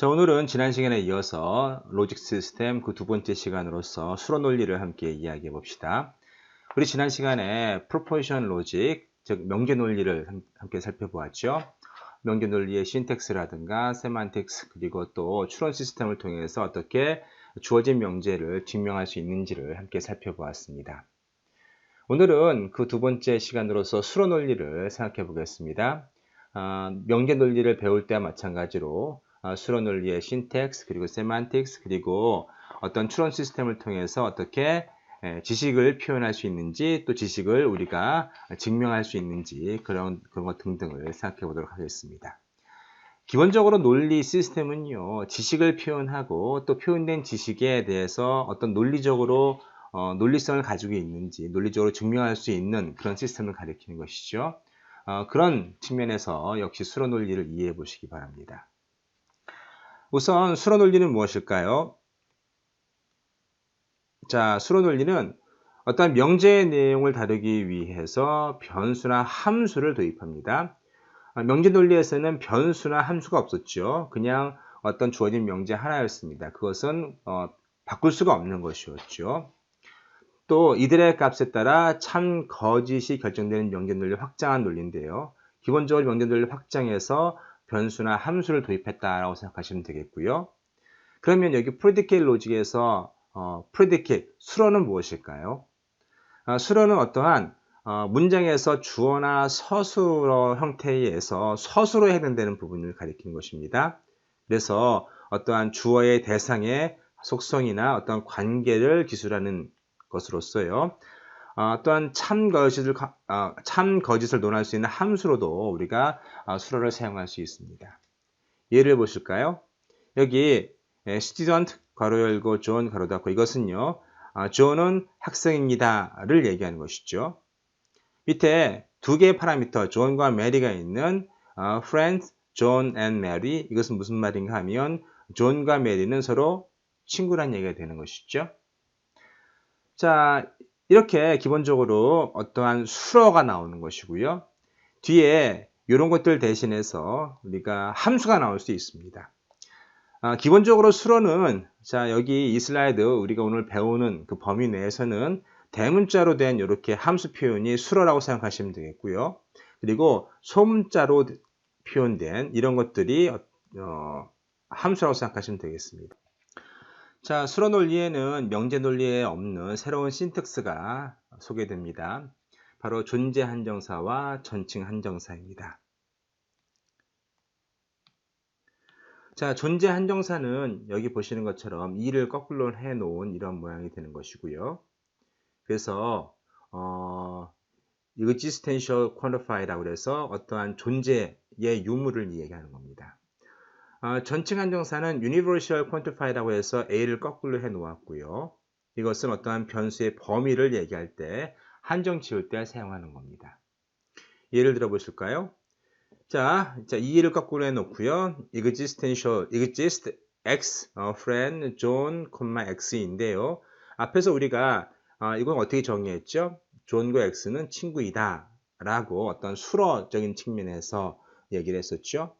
자, 오늘은 지난 시간에 이어서 로직 시스템 그 두 번째 시간으로서 수로 논리를 함께 이야기해 봅시다. 우리 지난 시간에 프로포지션 로직, 즉 명제 논리를 함께 살펴보았죠. 명제 논리의 신텍스라든가 세만틱스, 그리고 또 추론 시스템을 통해서 어떻게 주어진 명제를 증명할 수 있는지를 함께 살펴보았습니다. 오늘은 그 두 번째 시간으로서 수로 논리를 생각해 보겠습니다. 명제 논리를 배울 때와 마찬가지로 수로 논리의 신텍스, 그리고 세만틱스, 그리고 어떤 추론 시스템을 통해서 어떻게 지식을 표현할 수 있는지, 또 지식을 우리가 증명할 수 있는지, 그런 것 등등을 생각해 보도록 하겠습니다. 기본적으로 논리 시스템은요, 지식을 표현하고 또 표현된 지식에 대해서 어떤 논리적으로 논리성을 가지고 있는지, 논리적으로 증명할 수 있는 그런 시스템을 가리키는 것이죠. 그런 측면에서 역시 수로 논리를 이해해 보시기 바랍니다. 우선 수로 논리는 무엇일까요? 자, 수로 논리는 어떤 명제의 내용을 다루기 위해서 변수나 함수를 도입합니다. 명제 논리에서는 변수나 함수가 없었죠. 그냥 어떤 주어진 명제 하나였습니다. 그것은 바꿀 수가 없는 것이었죠. 또 이들의 값에 따라 참, 거짓이 결정되는 명제 논리 확장한 논리인데요. 기본적으로 명제 논리 확장해서 변수나 함수를 도입했다라고 생각하시면 되겠고요. 그러면 여기 predicate 로직에서 predicate, 수로는 무엇일까요? 수로는 어떠한 문장에서 주어나 서술어 형태에 의해서 서술어에 해당되는 부분을 가리키는 것입니다. 그래서 어떠한 주어의 대상의 속성이나 어떤 관계를 기술하는 것으로서요. 또한 참 거짓을 논할 수 있는 함수로도 우리가 수로를 사용할 수 있습니다. 예를 보실까요? 여기 student 괄호 열고 존 괄호 닫고, 이것은요, 존은 학생입니다를 얘기하는 것이죠. 밑에 두 개의 파라미터 존과 메리가 있는 friends, John and Mary, 이것은 무슨 말인가 하면 존과 메리는 서로 친구란 얘기가 되는 것이죠. 자, 이렇게 기본적으로 어떠한 수로가 나오는 것이고요. 뒤에 이런 것들 대신해서 우리가 함수가 나올 수 있습니다. 기본적으로 수로는, 자, 여기 이 슬라이드 우리가 오늘 배우는 그 범위 내에서는 대문자로 된 이렇게 함수 표현이 수로라고 생각하시면 되겠고요. 그리고 소문자로 표현된 이런 것들이 함수라고 생각하시면 되겠습니다. 자, 수로 논리에는 명제 논리에 없는 새로운 신텍스가 소개됩니다. 바로 존재 한정사와 전칭 한정사입니다. 자, 존재 한정사는 여기 보시는 것처럼 2를 거꾸로 해 놓은 이런 모양이 되는 것이고요. 그래서 existential quantify라고 해서 어떠한 존재의 유무를 이야기하는 겁니다. 전칭 한정사는 universal quantify라고 해서 a를 거꾸로 해 놓았고요. 이것은 어떠한 변수의 범위를 얘기할 때 한정 지울 때 사용하는 겁니다. 예를 들어 보실까요? 자, 2를 거꾸로 해 놓고요. exist x friend john, x인데요. 앞에서 우리가 이건 어떻게 정의했죠? 존과 x는 친구이다 라고 어떤 수로적인 측면에서 얘기를 했었죠.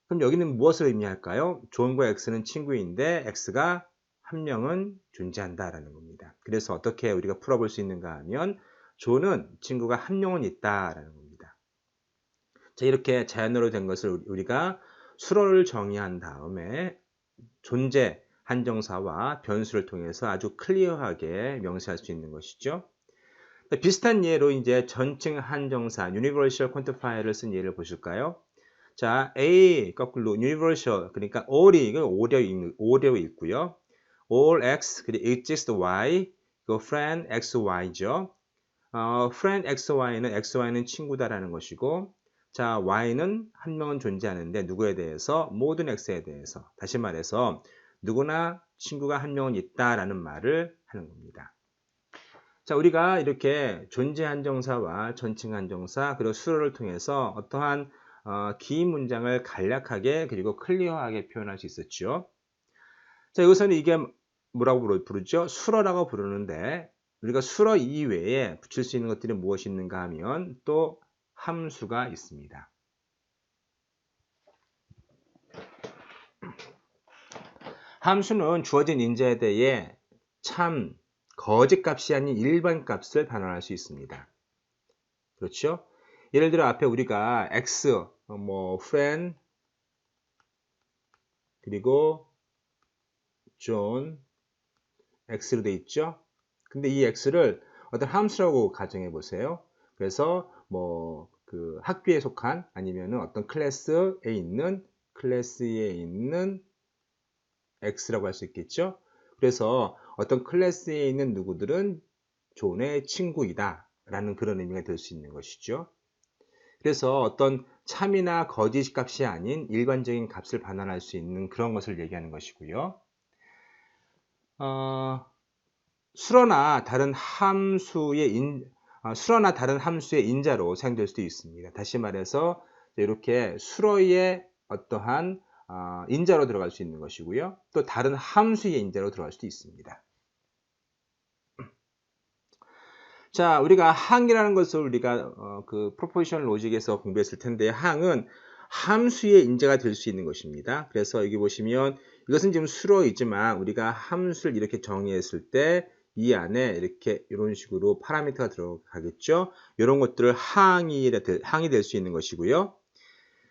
그럼 여기는 무엇을 의미할까요? 존과 x는 친구인데 x가 한 명은 존재한다라는 겁니다. 그래서 어떻게 우리가 풀어볼 수 있는가 하면 존은 친구가 한 명은 있다라는 겁니다. 자, 이렇게 자연어로 된 것을 우리가 수로를 정의한 다음에 존재 한정사와 변수를 통해서 아주 클리어하게 명시할 수 있는 것이죠. 비슷한 예로 이제 전칭 한정사 universal quantifier를 쓴 예를 보실까요? 자, A 거꾸로 universal, 그러니까 all이 이거 오려 있고요. all x 그리고 exist y, 이거 friend x y죠. friend x y는 친구다라는 것이고, 자, y는 한 명은 존재하는데 누구에 대해서? 모든 x에 대해서. 다시 말해서 누구나 친구가 한 명은 있다라는 말을 하는 겁니다. 자, 우리가 이렇게 존재 한정사와 전칭 한정사 그리고 수로를 통해서 어떠한 긴 문장을 간략하게 그리고 클리어하게 표현할 수 있었죠. 자, 여기서는 이게 뭐라고 부르죠? 수로라고 부르는데, 우리가 수로 이외에 붙일 수 있는 것들이 무엇이 있는가 하면 또 함수가 있습니다. 함수는 주어진 인자에 대해 참, 거짓 값이 아닌 일반 값을 반환할 수 있습니다. 그렇죠? 예를 들어 앞에 우리가 x, friend, 그리고 존, x로 돼 있죠? 근데 이 x를 어떤 함수라고 가정해 보세요. 그래서 그 학교에 속한 아니면은 어떤 클래스에 있는 x라고 할 수 있겠죠? 그래서 어떤 클래스에 있는 누구들은 존의 친구이다 라는 그런 의미가 될 수 있는 것이죠. 그래서 어떤 참이나 거짓 값이 아닌 일반적인 값을 반환할 수 있는 그런 것을 얘기하는 것이고요. 수로나 다른 함수의 인자로 사용될 수도 있습니다. 다시 말해서 이렇게 수로의 어떠한 인자로 들어갈 수 있는 것이고요. 또 다른 함수의 인자로 들어갈 수도 있습니다. 자, 우리가 항이라는 것을 우리가 그 프로포지셔널 로직에서 공부했을 텐데, 항은 함수의 인자가 될 수 있는 것입니다. 그래서 여기 보시면 이것은 지금 수로이지만 우리가 함수를 이렇게 정의했을 때 이 안에 이렇게 이런 식으로 파라미터가 들어가겠죠. 이런 것들을 항이 될 수 있는 것이고요.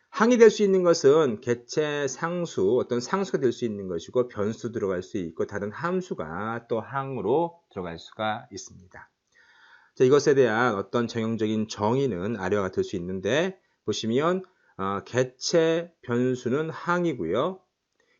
항이 될 수 있는 것은 개체 상수, 어떤 상수가 될 수 있는 것이고, 변수 들어갈 수 있고, 다른 함수가 또 항으로 들어갈 수가 있습니다. 자, 이것에 대한 어떤 전형적인 정의는 아래와 같을 수 있는데, 보시면 개체 변수는 항이고요.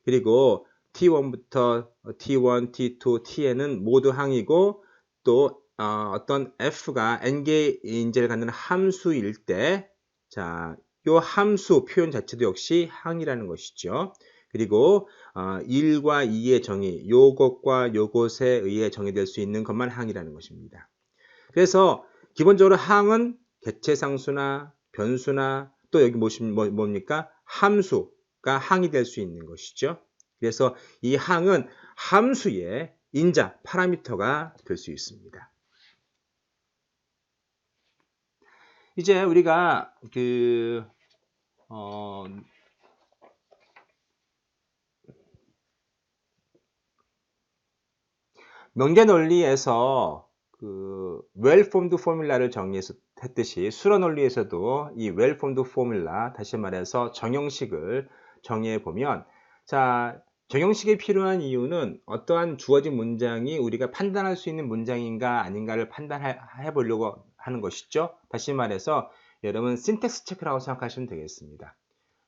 그리고 t1부터 t1, t2, tn은 모두 항이고, 또 어떤 f가 n개의 인재를 갖는 함수일 때, 자, 요 함수 표현 자체도 역시 항이라는 것이죠. 그리고 1과 2의 정의, 요것과 요것에 의해 정의될 수 있는 것만 항이라는 것입니다. 그래서 기본적으로 항은 개체상수나 변수나 또 여기 보시면 뭡니까? 함수가 항이 될 수 있는 것이죠. 그래서 이 항은 함수의 인자, 파라미터가 될 수 있습니다. 이제 우리가 명계 논리에서 well-formed formula를 정의했듯이 수로 논리에서도 이 well-formed formula, 다시 말해서 정형식을 정의해 보면, 자, 정형식이 필요한 이유는 어떠한 주어진 문장이 우리가 판단할 수 있는 문장인가 아닌가를 판단해 보려고 하는 것이죠. 다시 말해서 여러분 신텍스 체크라고 생각하시면 되겠습니다.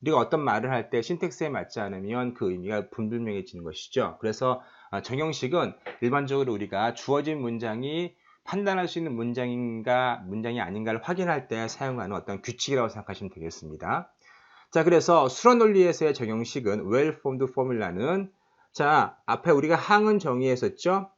우리가 어떤 말을 할 때 신텍스에 맞지 않으면 그 의미가 불분명해지는 것이죠. 그래서 정형식은 일반적으로 우리가 주어진 문장이 판단할 수 있는 문장이 아닌가를 확인할 때 사용하는 어떤 규칙이라고 생각하시면 되겠습니다. 자, 그래서 수로 논리에서의 정형식은 well-formed formula는, 자, 앞에 우리가 항은 정의했었죠.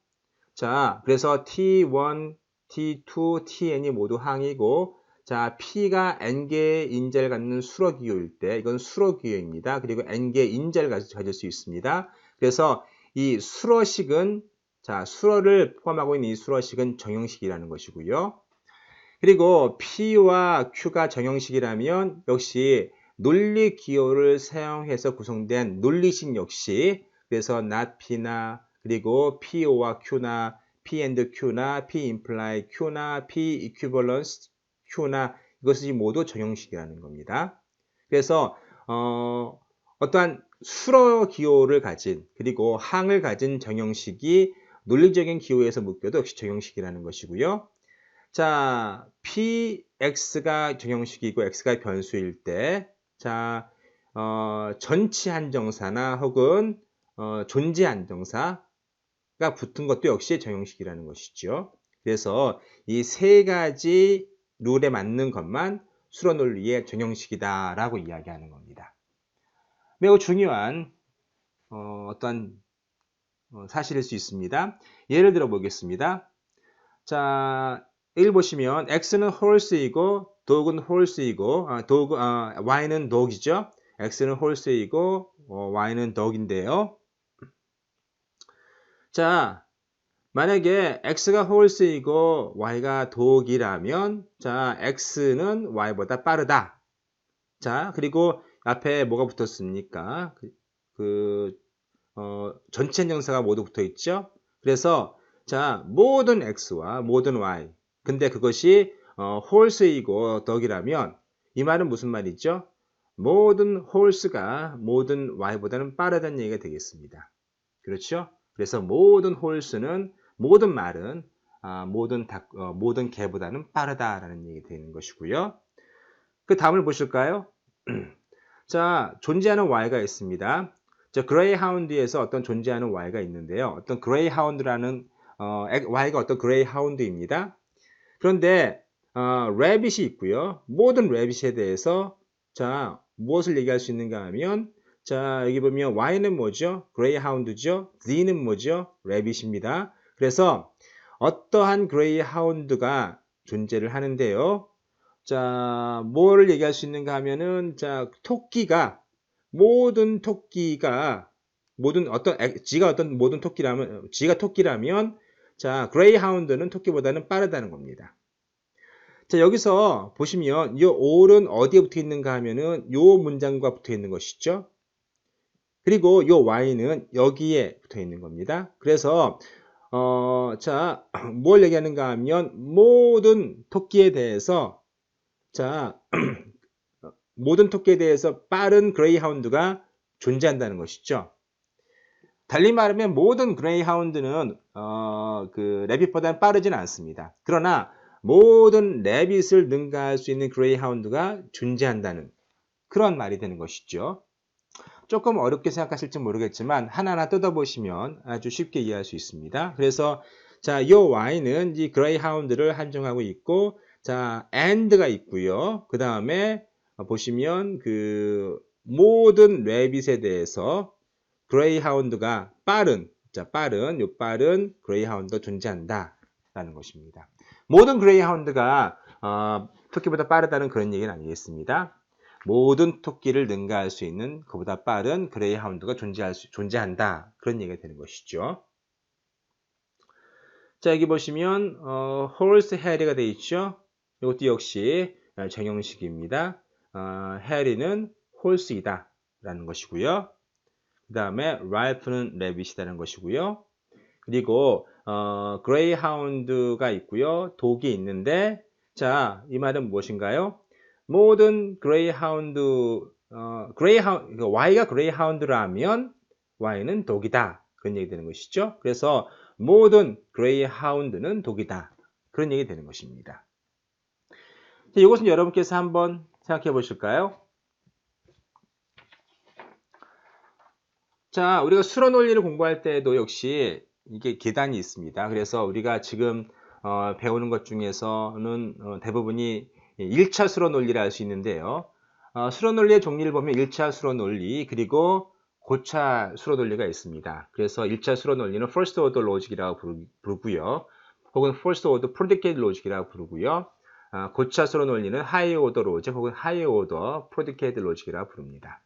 자, 그래서 t1, t2, tn이 모두 항이고, 자, P가 n개의 인자를 갖는 수로 기호일 때 이건 수로 기호입니다. 그리고 n개의 인자를 가질 수 있습니다. 그래서 이 수로식은, 자, 수로를 포함하고 있는 이 수로식은 정형식이라는 것이고요. 그리고 P와 Q가 정형식이라면 역시 논리 기호를 사용해서 구성된 논리식 역시, 그래서 not P나 그리고 PO와 Q나 P and Q나 P imply Q나 P equivalence Q나 이것이 모두 정형식이라는 겁니다. 그래서 어떠한 수로 기호를 가진 그리고 항을 가진 정형식이 논리적인 기호에서 묶여도 역시 정형식이라는 것이고요. 자, px가 정형식이고 x가 변수일 때, 자, 전치 한정사나 혹은 존재 한정사가 붙은 것도 역시 정형식이라는 것이죠. 그래서 이 세 가지 룰에 맞는 것만 수로 논리의 정형식이다라고 이야기하는 겁니다. 매우 중요한 어떤 사실일 수 있습니다. 예를 들어 보겠습니다. 자, 1 보시면 x는 horse이고 dog은 horse이고 y는 dog이죠. x는 horse이고 y는 dog인데요. 자, 만약에 x가 horse이고 y가 dog이라면, 자, x는 y보다 빠르다. 자, 그리고 앞에 뭐가 붙었습니까? 전치 한정사가 모두 붙어 있죠. 그래서 자, 모든 x와 모든 y. 근데 그것이 horse이고 dog이라면 이 말은 무슨 말이죠? 모든 horse가 모든 y보다는 빠르다는 얘기가 되겠습니다. 그렇죠? 그래서 모든 horse는 모든 말은 모든 개보다는 빠르다라는 얘기 되는 것이고요. 그 다음을 보실까요? 자, 존재하는 y가 있습니다. 자, 그레이하운드에서 어떤 존재하는 y가 있는데요. 어떤 그레이하운드라는 y가 어떤 그레이하운드입니다. 그런데 레빗이 있고요. 모든 레빗에 대해서 자, 무엇을 얘기할 수 있는가 하면 자, 여기 보면 y는 뭐죠? 그레이하운드죠. z는 뭐죠? 레빗입니다. 그래서 어떠한 그레이하운드가 존재를 하는데요. 자, 뭐를 얘기할 수 있는가 하면은 자, 모든 토끼가 지가 토끼라면 자, 그레이하운드는 토끼보다는 빠르다는 겁니다. 자, 여기서 보시면 이 all은 어디에 붙어 있는가 하면은 요 문장과 붙어 있는 것이죠. 그리고 요 y는 여기에 붙어 있는 겁니다. 그래서 자, 뭘 얘기하는가 하면 모든 토끼에 대해서 자, 모든 토끼에 대해서 빠른 그레이하운드가 존재한다는 것이죠. 달리 말하면 모든 그레이하운드는 레빗보다는 빠르지는 않습니다. 그러나 모든 레빗을 능가할 수 있는 그레이하운드가 존재한다는 그런 말이 되는 것이죠. 조금 어렵게 생각하실지 모르겠지만 하나하나 뜯어보시면 아주 쉽게 이해할 수 있습니다. 그래서 자, 이 y는 이 그레이하운드를 한정하고 있고 자, and가 있고요. 그 다음에 보시면 모든 레빗에 대해서 그레이하운드가 빠른 그레이하운드가 존재한다라는 것입니다. 모든 그레이하운드가 토끼보다 빠르다는 그런 얘기는 아니겠습니다. 모든 토끼를 능가할 수 있는 그보다 빠른 그레이하운드가 존재한다. 그런 얘기가 되는 것이죠. 자, 여기 보시면 horse hair이가 되어 있죠. 이것도 역시 정형식입니다. hair이는 horse이다 라는 것이고요. 그 다음에 rifle는 rabbit이라는 것이고요. 그리고 greyhound가 있고요. 독이 있는데 자, 이 말은 무엇인가요? 모든 y가 greyhound라면 y는 독이다. 그런 얘기 되는 것이죠. 그래서 모든 greyhound는 독이다. 그런 얘기 되는 것입니다. 자, 이것은 여러분께서 한번 생각해 보실까요? 자, 우리가 수로 논리를 공부할 때도 역시 이게 계단이 있습니다. 그래서 우리가 지금 배우는 것 중에서는 대부분이 1차 수로 논리를 알 수 있는데요. 수로 논리의 종류를 보면 1차 수로 논리 그리고 고차 수로 논리가 있습니다. 그래서 1차 수로 논리는 first order logic이라고 부르고요. 혹은 first order predicate logic이라고 부르고요. 고차 수로 논리는 high order logic 혹은 high order predicate logic이라고 부릅니다.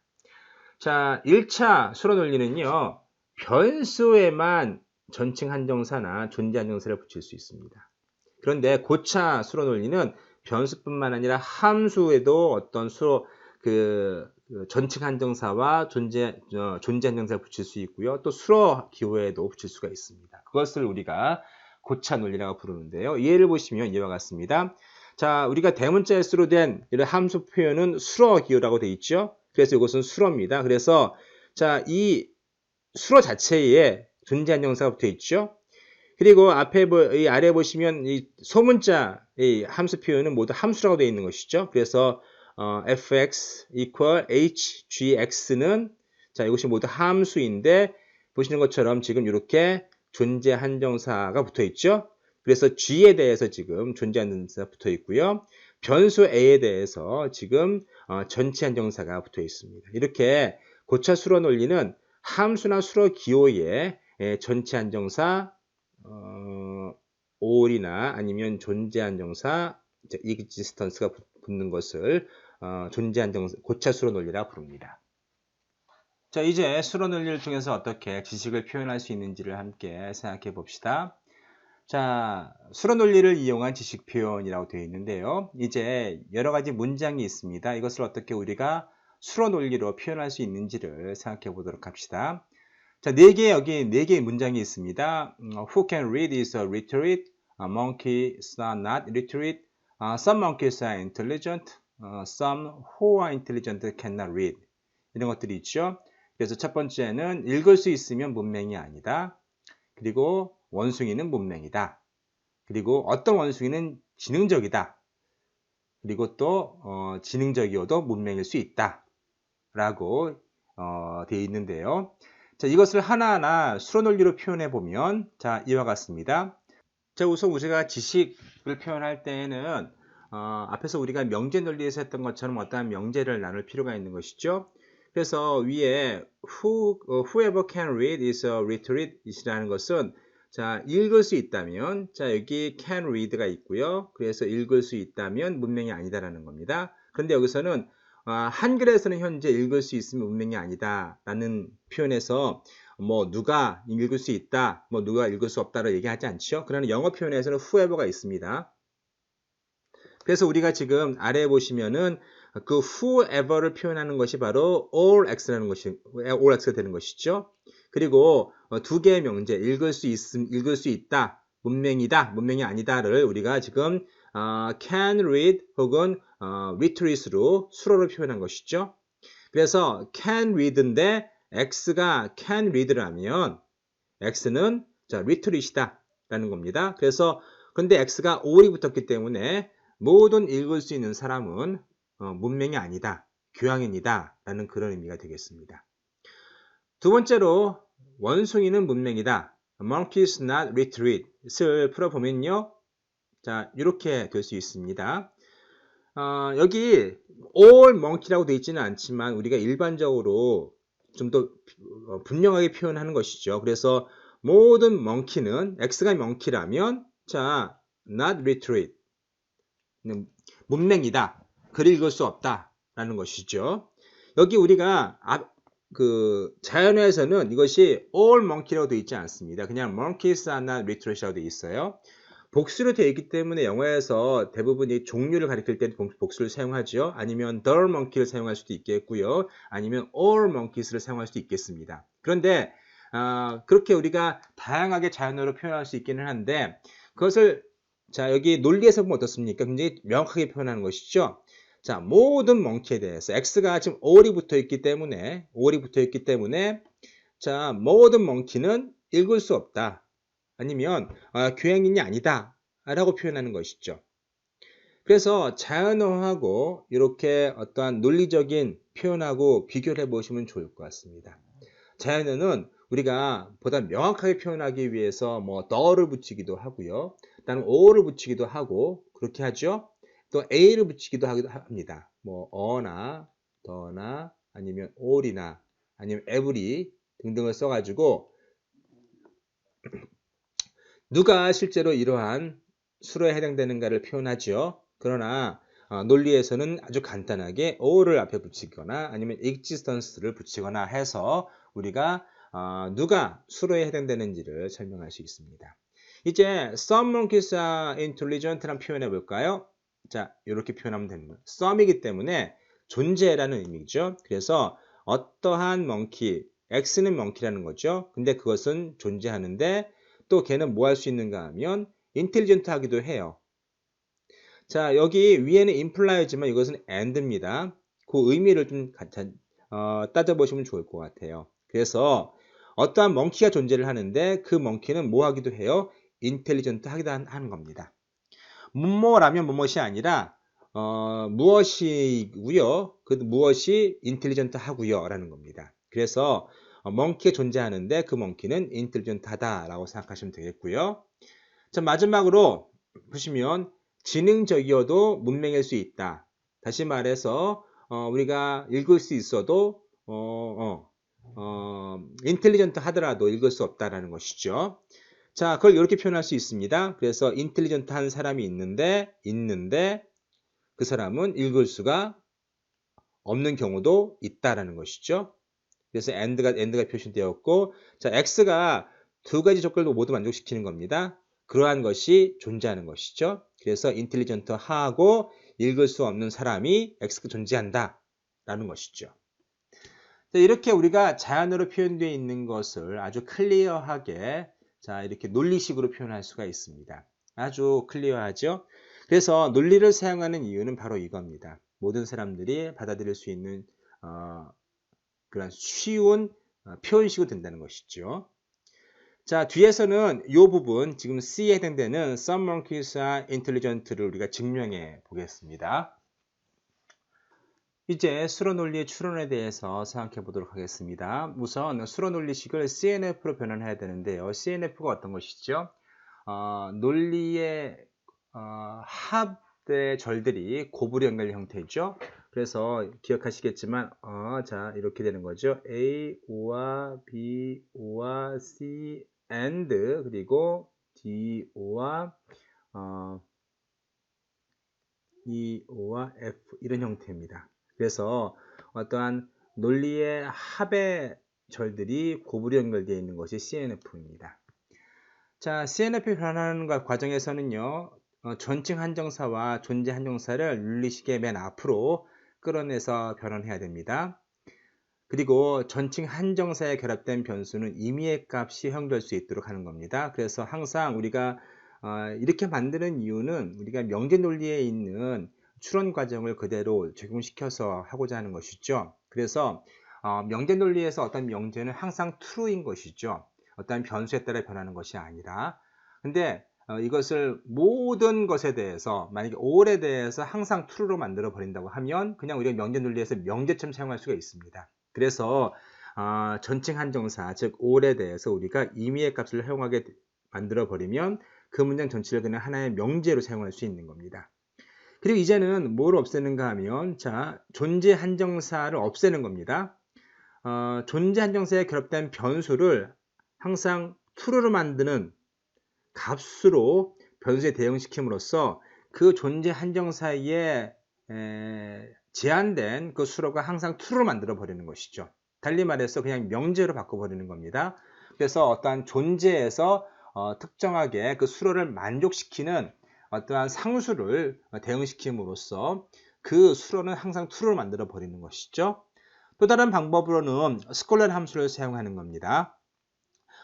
자, 1차 수로 논리는요. 변수에만 전칭 한정사나 존재 한정사를 붙일 수 있습니다. 그런데 고차 수로 논리는 변수뿐만 아니라 함수에도 어떤 전칭 한정사와 존재 한정사를 붙일 수 있고요. 또 수로 기호에도 붙일 수가 있습니다. 그것을 우리가 고차 논리라고 부르는데요. 예를 보시면 이와 같습니다. 자, 우리가 대문자 S로 된 이런 함수 표현은 수로 기호라고 되어 있죠. 그래서 이것은 수로입니다. 그래서 자, 이 수로 자체에 존재 한정사가 붙어 있죠. 그리고 이 아래 보시면 이 소문자 이 함수 표현은 모두 함수라고 되어 있는 것이죠. 그래서 fx equal hgx는 자, 이것이 모두 함수인데 보시는 것처럼 지금 이렇게 존재 한정사가 붙어 있죠. 그래서 g에 대해서 지금 존재 한정사가 붙어 있고요. 변수 a에 대해서 지금 전치 한정사가 붙어 있습니다. 이렇게 고차 수로 논리는 함수나 수로 기호에 전치 한정사 all이나 아니면 존재 한정사 existence가 붙는 것을 존재 한정사 고차 수로 논리라 부릅니다. 자, 이제 수로 논리를 통해서 어떻게 지식을 표현할 수 있는지를 함께 생각해 봅시다. 자, 수로 논리를 이용한 지식 표현이라고 되어 있는데요. 이제 여러 가지 문장이 있습니다. 이것을 어떻게 우리가 수로 논리로 표현할 수 있는지를 생각해 보도록 합시다. 자, 여기 네 개의 문장이 있습니다. Who can read is illiterate. Monkeys are not illiterate. Some monkeys are intelligent. Some who are intelligent cannot read. 이런 것들이 있죠. 그래서 첫 번째는 읽을 수 있으면 문맹이 아니다. 그리고 원숭이는 문맹이다. 그리고 어떤 원숭이는 지능적이다. 그리고 또 지능적이어도 문맹일 수 있다. 라고 되어 있는데요. 자, 이것을 하나하나 수로 논리로 표현해 보면 자, 이와 같습니다. 자, 우선 우리가 지식을 표현할 때에는 앞에서 우리가 명제 논리에서 했던 것처럼 어떠한 명제를 나눌 필요가 있는 것이죠. 그래서 위에 whoever can read is illiterate 이라는 것은 자, 읽을 수 있다면 자, 여기 can read가 있고요. 그래서 읽을 수 있다면 문맹이 아니다라는 겁니다. 그런데 여기서는 한글에서는 현재 읽을 수 있으면 문맹이 아니다 라는 표현에서 뭐 누가 읽을 수 있다, 뭐 누가 읽을 수 없다를 얘기하지 않죠. 그러나 영어 표현에서는 whoever가 있습니다. 그래서 우리가 지금 아래에 보시면은 그 whoever를 표현하는 것이 바로 all x라는 것이 all x가 되는 것이죠. 그리고 두 개의 명제 읽을 수 있다, 문맹이다, 문맹이 아니다를 우리가 지금 can read 혹은 literate로 수로로 표현한 것이죠. 그래서 can read인데 x가 can read라면 x는 자, literate이다 라는 겁니다. 그래서 근데 x가 all이 붙었기 때문에 모든 읽을 수 있는 사람은 문맹이 아니다, 교양인이다 라는 그런 의미가 되겠습니다. 두 번째로 원숭이는 문맹이다. Monkeys not literate를 풀어보면요. 자, 이렇게 될 수 있습니다. 여기 all monkey라고 되어 있지는 않지만 우리가 일반적으로 좀 더 분명하게 표현하는 것이죠. 그래서 모든 monkey는 x가 monkey라면 자, not literate 문맹이다. 글을 읽을 수 없다 라는 것이죠. 여기 우리가 자연어에서는 이것이 all monkey라고 되어 있지 않습니다. 그냥 monkeys are not literate라고 되어 있어요. 복수로 되어 있기 때문에 영어에서 대부분 이 종류를 가리킬 때 복수를 사용하죠. 아니면 the monkey를 사용할 수도 있겠고요. 아니면 all monkeys를 사용할 수도 있겠습니다. 그런데 그렇게 우리가 다양하게 자연어로 표현할 수 있기는 한데 그것을 자, 여기 논리에서 보면 어떻습니까? 굉장히 명확하게 표현하는 것이죠. 자, 모든 멍키에 대해서 x가 지금 all이 붙어 있기 때문에 자, 모든 멍키는 읽을 수 없다. 아니면 교양인이 아니다 라고 표현하는 것이죠. 그래서 자연어하고 이렇게 어떠한 논리적인 표현하고 비교를 해보시면 좋을 것 같습니다. 자연어는 우리가 보다 명확하게 표현하기 위해서 뭐 the를 붙이기도 하고요. 그다음에 or를 붙이기도 하고 그렇게 하죠. 또 a를 붙이기도 합니다. 뭐 어나 더나 아니면 all이나 아니면 every 등등을 써가지고 누가 실제로 이러한 수로에 해당되는가를 표현하죠. 그러나 논리에서는 아주 간단하게 all을 앞에 붙이거나 아니면 existence를 붙이거나 해서 우리가 누가 수로에 해당되는지를 설명할 수 있습니다. 이제 some monkeys are intelligent라는 표현해 볼까요? 자, 이렇게 표현하면 됩니다. some이기 때문에 존재라는 의미죠. 그래서 어떠한 monkey, X는 monkey라는 거죠. 근데 그것은 존재하는데 또 걔는 뭐 할 수 있는가 하면 intelligent 하기도 해요. 자, 여기 위에는 imply지만 이것은 and입니다. 그 의미를 좀 따져보시면 좋을 것 같아요. 그래서 어떠한 멍키가 존재를 하는데 그 멍키는 뭐 하기도 해요? 인텔리전트 하기도 하는 겁니다. 뭐라면 무엇이 아니라 무엇이고요. 그 무엇이 인텔리전트 하고요 라는 겁니다. 그래서 멍키가 존재하는데 그 멍키는 인텔리전트 하다라고 생각하시면 되겠고요. 자, 마지막으로 보시면 지능적이어도 문맹일 수 있다. 다시 말해서 우리가 읽을 수 있어도 인텔리전트 하더라도 읽을 수 없다라는 것이죠. 자, 그걸 이렇게 표현할 수 있습니다. 그래서 인텔리전트 한 사람이 있는데 그 사람은 읽을 수가 없는 경우도 있다라는 것이죠. 그래서 and가 표시되었고, 자, x가 두 가지 조건을 모두 만족시키는 겁니다. 그러한 것이 존재하는 것이죠. 그래서 인텔리전트 하고 읽을 수 없는 사람이 x가 존재한다 라는 것이죠. 자, 이렇게 우리가 자연어로 표현되어 있는 것을 아주 클리어하게 자, 이렇게 논리식으로 표현할 수가 있습니다. 아주 클리어하죠? 그래서 논리를 사용하는 이유는 바로 이겁니다. 모든 사람들이 받아들일 수 있는 그런 쉬운 표현식으로 된다는 것이죠. 자, 뒤에서는 이 부분, 지금 C에 해당되는 Some monkeys are intelligent를 우리가 증명해 보겠습니다. 이제 수로 논리의 추론에 대해서 생각해 보도록 하겠습니다. 우선 수로 논리식을 CNF로 변환해야 되는데요. CNF가 어떤 것이죠? 논리의 합의 절들이 고부리 연결 형태죠. 그래서 기억하시겠지만 자, 이렇게 되는 거죠. A, O와 B, O와 C, and 그리고 D, O와 E, O와 F 이런 형태입니다. 그래서 어떠한 논리의 합의 절들이 고부리 연결되어 있는 것이 CNF입니다. 자, CNF 변환하는 과정에서는요, 존칭 한정사와 존재 한정사를 논리식의 맨 앞으로 끌어내서 변환해야 됩니다. 그리고 존칭 한정사에 결합된 변수는 임의의 값이 형성될 수 있도록 하는 겁니다. 그래서 항상 우리가 이렇게 만드는 이유는 우리가 명제 논리에 있는 추론 과정을 그대로 적용시켜서 하고자 하는 것이죠. 그래서 명제 논리에서 어떤 명제는 항상 true인 것이죠. 어떤 변수에 따라 변하는 것이 아니라. 근데 이것을 모든 것에 대해서 만약에 all에 대해서 항상 true로 만들어 버린다고 하면 그냥 우리가 명제 논리에서 명제처럼 사용할 수가 있습니다. 그래서 존칭 한정사 즉 all에 대해서 우리가 임의의 값을 사용하게 만들어 버리면 그 문장 전체를 그냥 하나의 명제로 사용할 수 있는 겁니다. 그리고 이제는 뭘 없애는가 하면 자, 존재 한정사를 없애는 겁니다. 존재 한정사에 결합된 변수를 항상 true로 만드는 값으로 변수에 대응시킴으로써 그 존재 한정사에 제한된 그 수로가 항상 true로 만들어 버리는 것이죠. 달리 말해서 그냥 명제로 바꿔 버리는 겁니다. 그래서 어떠한 존재에서 특정하게 그 수로를 만족시키는 어떠한 상수를 대응시킴으로써 그 수로는 항상 true로 만들어 버리는 것이죠. 또 다른 방법으로는 스콜렛 함수를 사용하는 겁니다.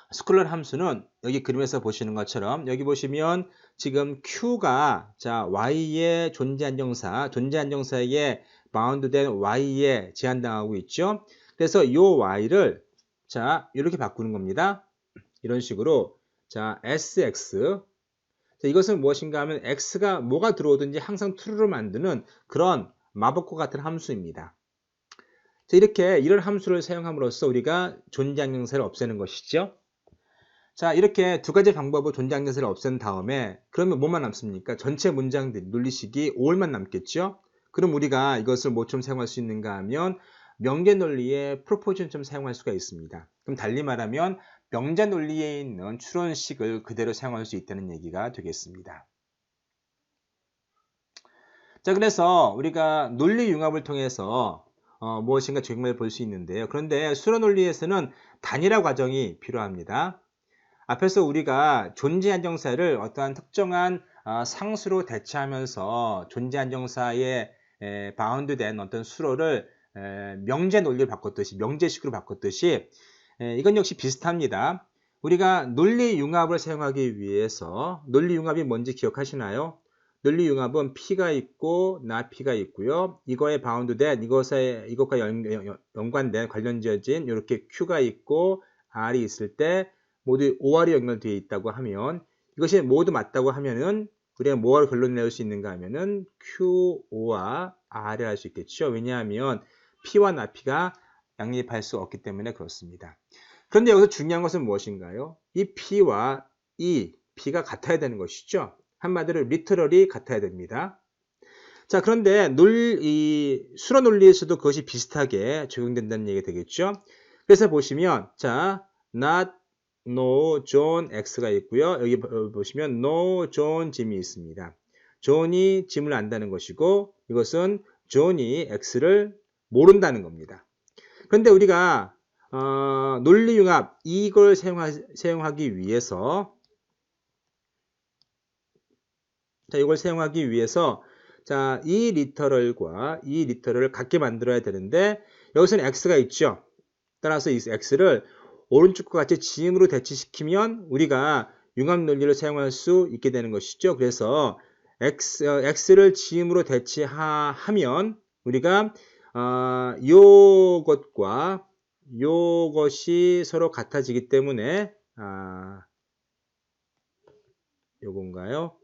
스콜렛 함수는 여기 그림에서 보시는 것처럼 여기 보시면 지금 Q가 자 Y의 존재 한정사에 바운드된 Y에 제한당하고 있죠. 그래서 이 Y를 자 이렇게 바꾸는 겁니다. 이런 식으로 자 SX 자, 이것은 무엇인가 하면 X가 뭐가 들어오든지 항상 true로 만드는 그런 마법과 같은 함수입니다. 자, 이런 함수를 사용함으로써 우리가 존재 한정사를 없애는 것이죠. 자, 이렇게 두 가지 방법으로 존재 한정사를 없앤 다음에 그러면 뭐만 남습니까? 전체 문장들 논리식이 all만 남겠죠. 그럼 우리가 이것을 뭐처럼 사용할 수 있는가 하면 명제 논리의 프로포션처럼 사용할 수가 있습니다. 그럼 달리 말하면 명제 논리에 있는 추론식을 그대로 사용할 수 있다는 얘기가 되겠습니다. 자, 그래서 우리가 논리 융합을 통해서 무엇인가 적용해 볼 수 있는데요. 그런데 수로 논리에서는 단일화 과정이 필요합니다. 앞에서 우리가 존재 한정사를 어떠한 특정한 상수로 대체하면서 존재 한정사에 바운드된 어떤 수로를 명제 논리를 바꿨듯이 명제식으로 바꿨듯이 이건 역시 비슷합니다. 우리가 논리 융합을 사용하기 위해서 논리 융합이 뭔지 기억하시나요? 논리 융합은 P가 있고 not P가 있고요. 이거에 바운드된 이것과 연관된 관련지어진 이렇게 Q가 있고 R이 있을 때 모두 OR이 연결되어 있다고 하면 이것이 모두 맞다고 하면은 우리가 뭐를 결론 내릴 수 있는가 하면은 QO와 R을 할 수 있겠죠. 왜냐하면 P와 not P가 양립할 수 없기 때문에 그렇습니다. 그런데 여기서 중요한 것은 무엇인가요? 이 P와 이 P가 같아야 되는 것이죠. 한마디로 리터럴이 같아야 됩니다. 자, 그런데 수로 논리에서도 그것이 비슷하게 적용된다는 얘기가 되겠죠. 그래서 보시면 자, not, no, John, X가 있고요. 여기 보시면 no, John, Jim이 있습니다. 존이 짐을 안다는 것이고 이것은 존이 X를 모른다는 겁니다. 그런데 우리가 논리융합 이걸 사용하기 위해서 자, 이걸 사용하기 위해서 자, 이 리터럴과 이 리터럴을 같게 만들어야 되는데 여기서는 X가 있죠. 따라서 이 x를 오른쪽과 같이 지음으로 대치시키면 우리가 융합 논리를 사용할 수 있게 되는 것이죠. 그래서 x를 지음으로 대치하면 우리가 요것과 요것이 서로 같아지기 때문에 요건가요?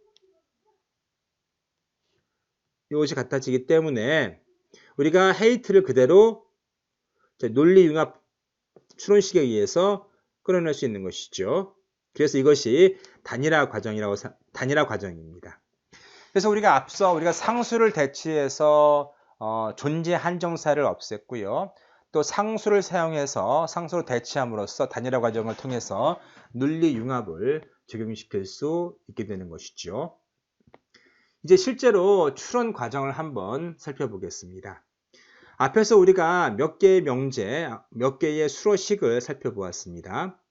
요것이 같아지기 때문에 우리가 헤이트를 그대로 논리융합 추론식에 의해서 끌어낼 수 있는 것이죠. 그래서 이것이 단일화 과정입니다. 그래서 우리가 상수를 대치해서 존재 한정사를 없앴고요. 또 상수를 사용해서 상수로 대치함으로써 단일화 과정을 통해서 논리융합을 적용시킬 수 있게 되는 것이죠. 이제 실제로 추론 과정을 한번 살펴보겠습니다. 앞에서 우리가 몇 개의 명제, 몇 개의 수로식을 살펴보았습니다.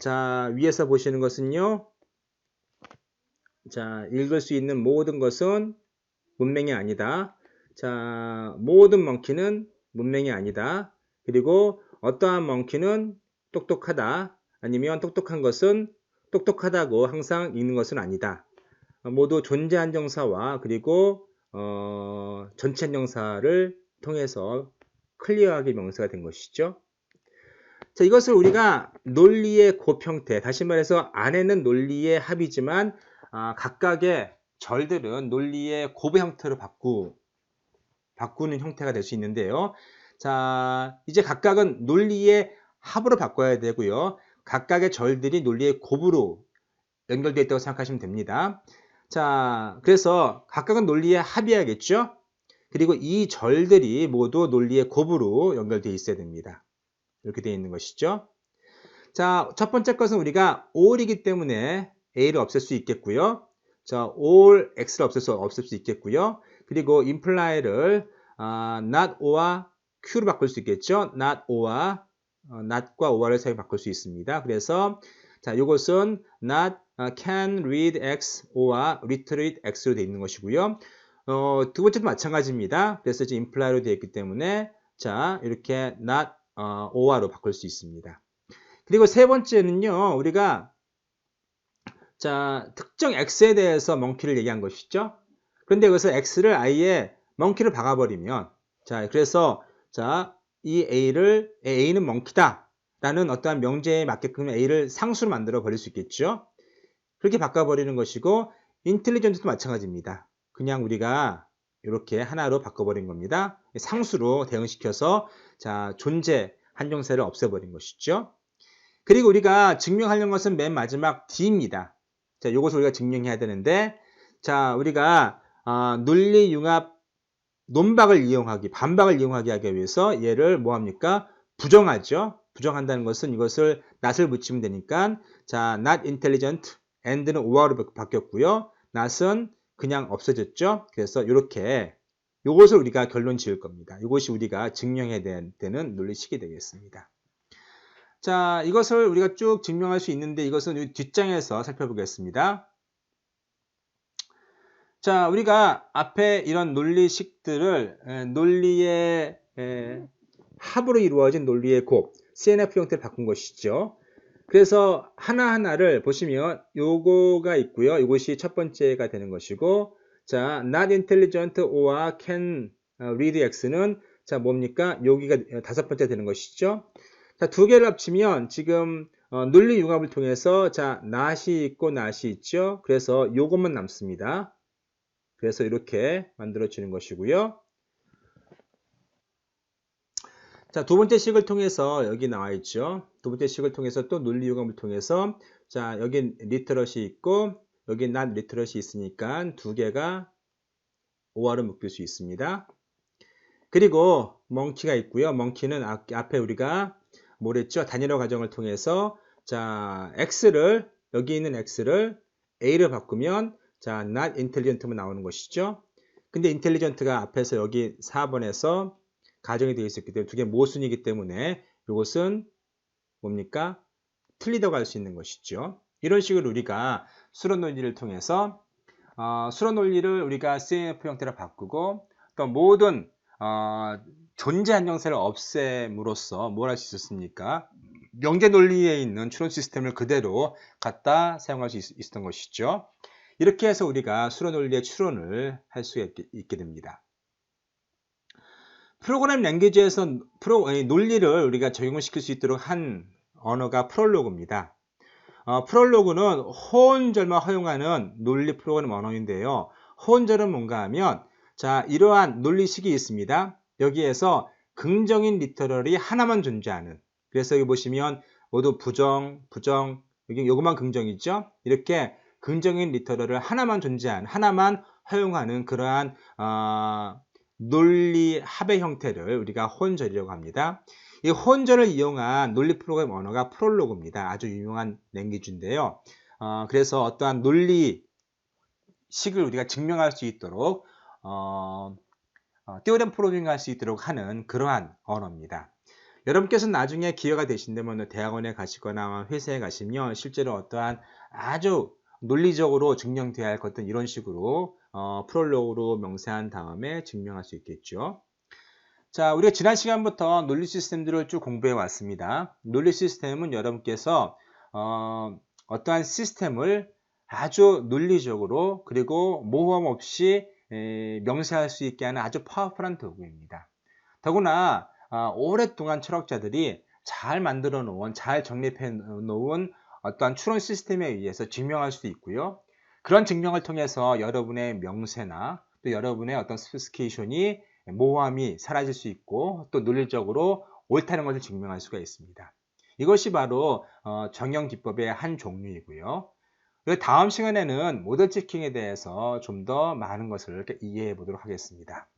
자, 위에서 보시는 것은요. 자, 읽을 수 있는 모든 것은 문맹이 아니다. 자, 모든 멍키는 문맹이 아니다. 그리고 어떠한 멍키는 똑똑하다. 아니면 똑똑한 것은 똑똑하다고 항상 읽는 것은 아니다. 모두 존재 한정사와 그리고 전체 한정사를 통해서 클리어하게 명사가 된 것이죠. 자, 이것을 우리가 논리의 곱형태, 다시 말해서 안에는 논리의 합이지만 각각의 절들은 논리의 곱의 형태로 바꾸는 형태가 될 수 있는데요. 자, 이제 각각은 논리의 합으로 바꿔야 되고요. 각각의 절들이 논리의 곱으로 연결되어 있다고 생각하시면 됩니다. 자, 그래서 각각은 논리의 합이야겠죠? 그리고 이 절들이 모두 논리의 곱으로 연결되어 있어야 됩니다. 이렇게 되어 있는 것이죠. 자, 첫 번째 것은 우리가 all이기 때문에 a를 없앨 수 있겠고요. 자, all x를 없앨 수 있겠고요. 그리고 imply를 not or와 q로 바꿀 수 있겠죠. not or와 not과 or를 사용해 바꿀 수 있습니다. 그래서 자, 이것은 not can read x or와 literate x로 되어 있는 것이고요. 두 번째도 마찬가지입니다. 그래서 이제 imply로 되어 있기 때문에 자, 이렇게 not or로 바꿀 수 있습니다. 그리고 세 번째는요, 우리가 자, 특정 x에 대해서 멍키를 얘기한 것이죠. 그런데 여기서 x를 아예 멍키를 박아버리면, 자, 그래서 자, 이 a는 멍키다 라는 어떠한 명제에 맞게끔 a를 상수로 만들어 버릴 수 있겠죠. 그렇게 바꿔버리는 것이고, 인텔리전트도 마찬가지입니다. 그냥 우리가 이렇게 하나로 바꿔버린 겁니다. 상수로 대응시켜서 자, 존재 한정사를 없애버린 것이죠. 그리고 우리가 증명하려는 것은 맨 마지막 D입니다. 자, 이것을 우리가 증명해야 되는데, 자, 우리가 논리융합 반박을 이용하게 하기 위해서 얘를 뭐합니까? 부정하죠. 부정한다는 것은 이것을 not을 붙이면 되니까, 자, not intelligent and는 or로 바뀌었고요. not은 그냥 없어졌죠. 그래서 이렇게 이것을 우리가 결론 지을 겁니다. 이것이 우리가 증명해야 되는 논리식이 되겠습니다. 자, 이것을 우리가 쭉 증명할 수 있는데 이것은 뒷장에서 살펴보겠습니다. 자, 우리가 앞에 이런 논리식들을 논리의 합으로 이루어진 논리의 곱, CNF 형태를 바꾼 것이죠. 그래서 하나하나를 보시면 요거가 있고요. 이것이 첫 번째가 되는 것이고, 자, not intelligent or can read x는 자, 뭡니까? 여기가 다섯 번째 되는 것이죠. 자, 두 개를 합치면 지금 논리 융합을 통해서 자, not이 있고 not이 있죠. 그래서 요것만 남습니다. 그래서 이렇게 만들어지는 것이고요. 자, 두 번째 식을 통해서 여기 나와 있죠. 두 번째 식을 통해서 또 논리 융합을 통해서 자, 여기 리터러시 있고 여기 not 리터러시 있으니까 두 개가 OR을 묶일 수 있습니다. 그리고 멍키가 있고요. 멍키는 앞에 우리가 뭐랬죠? 단일화 과정을 통해서 자, x를 여기 있는 x를 a를 바꾸면 자, not intelligent만 나오는 것이죠. 근데 intelligent가 앞에서 여기 4번에서 가정이 되어 있었기 때문에 두 개 모순이기 때문에 이것은 뭡니까? 틀리다고 할 수 있는 것이죠. 이런 식으로 우리가 수론 논리를 통해서 수론 논리를 우리가 CNF 형태로 바꾸고 또 모든 존재한 형태를 없앰으로써 뭘 할 수 있었습니까? 명제 논리에 있는 추론 시스템을 그대로 갖다 사용할 수 있었던 것이죠. 이렇게 해서 우리가 수로 논리의 추론을 할 수 있게 됩니다. 프로그램 랭귀지에서 논리를 우리가 적용을 시킬 수 있도록 한 언어가 프롤로그입니다. 프롤로그는 호언절만 허용하는 논리 프로그램 언어인데요. 호언절은 뭔가 하면, 자, 이러한 논리식이 있습니다. 여기에서 긍정인 리터럴이 하나만 존재하는, 그래서 여기 보시면 모두 부정, 여기 요것만 긍정이죠. 이렇게 긍정인 리터럴을 하나만 존재하는, 하나만 허용하는 그러한 논리 합의 형태를 우리가 호언절이라고 합니다. 이 호언절을 이용한 논리 프로그램 언어가 프롤로그입니다. 아주 유명한 랭귀지인데요. 그래서 어떠한 논리식을 우리가 증명할 수 있도록 띄어렘 프로빙 할 수 있도록 하는 그러한 언어입니다. 여러분께서 나중에 기회가 되신다면 대학원에 가시거나 회사에 가시면 실제로 어떠한 아주 논리적으로 증명되어야 할 것들 이런 식으로 프롤로그로 명세한 다음에 증명할 수 있겠죠. 자, 우리가 지난 시간부터 논리 시스템들을 쭉 공부해 왔습니다. 논리 시스템은 여러분께서 어떠한 시스템을 아주 논리적으로 그리고 모험 없이 명세할 수 있게 하는 아주 파워풀한 도구입니다. 더구나 오랫동안 철학자들이 잘 만들어 놓은, 잘 정립해 놓은 어떠한 추론 시스템에 의해서 증명할 수 있고요. 그런 증명을 통해서 여러분의 명세나 또 여러분의 어떤 스피스케이션이 모호함이 사라질 수 있고 또 논리적으로 옳다는 것을 증명할 수가 있습니다. 이것이 바로 정형 기법의 한 종류이고요. 다음 시간에는 모델 체킹에 대해서 좀 더 많은 것을 이해해 보도록 하겠습니다.